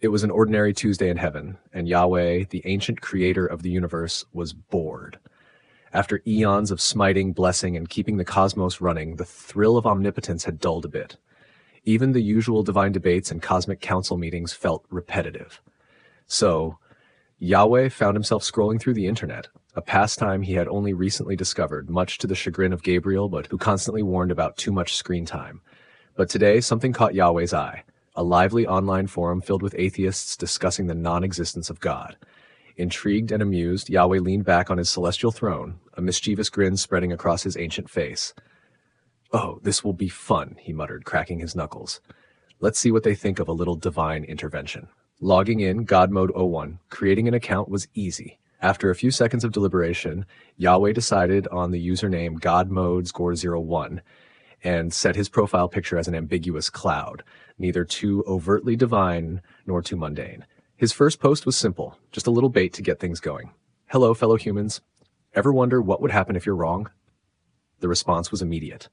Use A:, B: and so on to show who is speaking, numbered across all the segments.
A: It was an ordinary Tuesday in heaven, and Yahweh, the ancient creator of the universe, was bored. After eons of smiting, blessing, and keeping the cosmos running, the thrill of omnipotence had dulled a bit. Even the usual divine debates and cosmic council meetings felt repetitive. So, Yahweh found himself scrolling through the internet, a pastime he had only recently discovered, much to the chagrin of Gabriel, but who constantly warned about too much screen time. But today, something caught Yahweh's eye. A lively online forum filled with atheists discussing the non-existence of God. Intrigued and amused, Yahweh leaned back on his celestial throne, a mischievous grin spreading across his ancient face. "Oh, this will be fun," he muttered, cracking his knuckles. "Let's see what they think of a little divine intervention." Logging in, God Mode 01, creating an account was easy. After a few seconds of deliberation, Yahweh decided on the username GodModeScore01 and set his profile picture as an ambiguous cloud, neither too overtly divine nor too mundane. His first post was simple, just a little bait to get things going. "Hello, fellow humans. Ever wonder what would happen if you're wrong?" The response was immediate.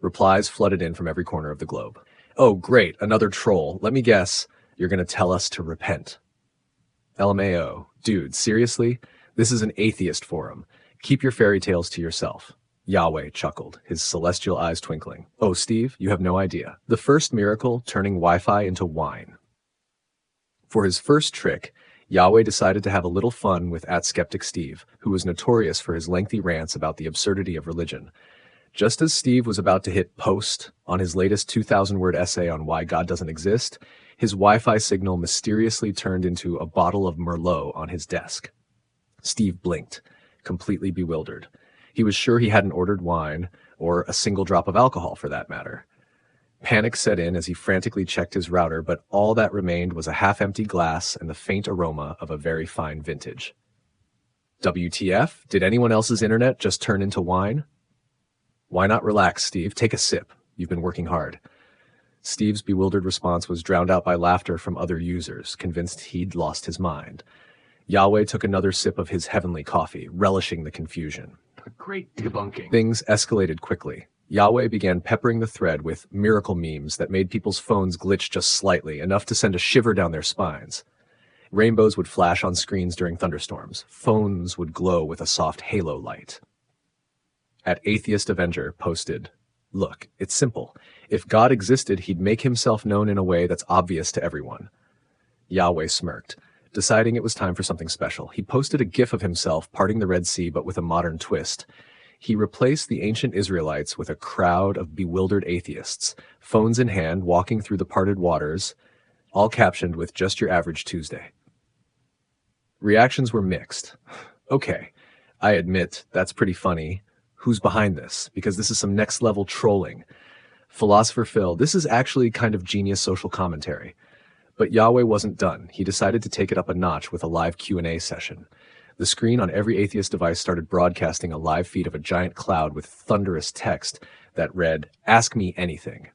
A: Replies flooded in from every corner of the globe. "Oh, great, another troll. Let me guess, you're going to tell us to repent." LMAO. Dude, seriously? This is an atheist forum. Keep your fairy tales to yourself. Yahweh chuckled, his celestial eyes twinkling. "Oh, Steve, you have no idea. The first miracle, turning Wi-Fi into wine." For his first trick, Yahweh decided to have a little fun with @Skeptic Steve, who was notorious for his lengthy rants about the absurdity of religion. Just as Steve was about to hit post on his latest 2,000-word essay on why God doesn't exist, his Wi-Fi signal mysteriously turned into a bottle of Merlot on his desk. Steve blinked, completely bewildered. He was sure he hadn't ordered wine, or a single drop of alcohol for that matter. Panic set in as he frantically checked his router, but all that remained was a half-empty glass and the faint aroma of a very fine vintage. WTF? Did anyone else's internet just turn into wine? "Why not relax, Steve? Take a sip. You've been working hard." Steve's bewildered response was drowned out by laughter from other users, convinced he'd lost his mind. Yahweh took another sip of his heavenly coffee, relishing the confusion.
B: A great debunking.
A: Things escalated quickly. Yahweh began peppering the thread with miracle memes that made people's phones glitch just slightly, enough to send a shiver down their spines. Rainbows would flash on screens during thunderstorms. Phones would glow with a soft halo light. @Atheist Avenger posted, "Look, it's simple. If God existed, he'd make himself known in a way that's obvious to everyone." Yahweh smirked, deciding it was time for something special. He posted a gif of himself parting the Red Sea, but with a modern twist. He replaced the ancient Israelites with a crowd of bewildered atheists, phones in hand, walking through the parted waters, all captioned with "Just your average Tuesday." Reactions were mixed. "Okay, I admit, that's pretty funny. Who's behind this? Because this is some next-level trolling." Philosopher Phil, "This is actually kind of genius social commentary." But Yahweh wasn't done. He decided to take it up a notch with a live Q&A session. The screen on every atheist device started broadcasting a live feed of a giant cloud with thunderous text that read, "Ask me anything."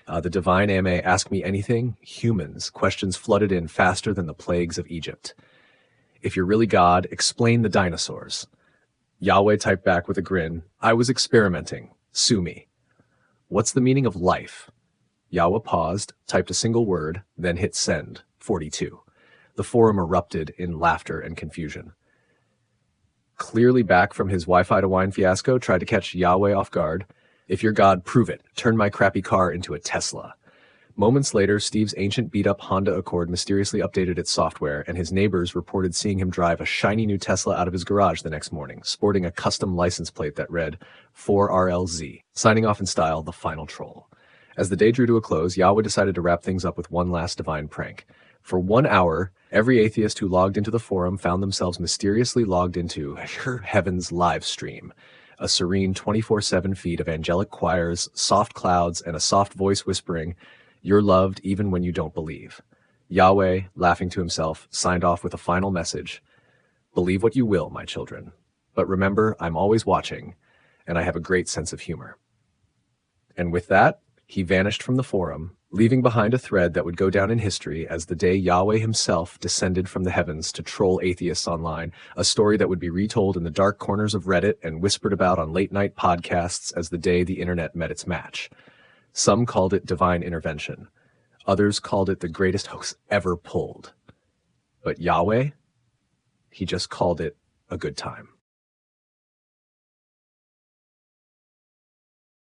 A: The divine AMA, "Ask me anything?" Humans. Questions flooded in faster than the plagues of Egypt. "If you're really God, explain the dinosaurs." Yahweh typed back with a grin, "I was experimenting. Sue me." "What's the meaning of life?" Yahweh paused, typed a single word, then hit send, 42. The forum erupted in laughter and confusion. Clearly back from his Wi-Fi to wine fiasco, tried to catch Yahweh off guard. "If you're God, prove it. Turn my crappy car into a Tesla." Moments later, Steve's ancient beat-up Honda Accord mysteriously updated its software, and his neighbors reported seeing him drive a shiny new Tesla out of his garage the next morning, sporting a custom license plate that read 4RLZ, signing off in style, the final troll. As the day drew to a close, Yahweh decided to wrap things up with one last divine prank. For 1 hour, every atheist who logged into the forum found themselves mysteriously logged into Heaven's live stream, a serene 24/7 feed of angelic choirs, soft clouds, and a soft voice whispering, "You're loved even when you don't believe." Yahweh, laughing to himself, signed off with a final message. "Believe what you will, my children. But remember, I'm always watching, and I have a great sense of humor." And with that, he vanished from the forum, leaving behind a thread that would go down in history as the day Yahweh himself descended from the heavens to troll atheists online, a story that would be retold in the dark corners of Reddit and whispered about on late-night podcasts as the day the internet met its match. Some called it divine intervention. Others called it the greatest hoax ever pulled. But Yahweh, he just called it a good time.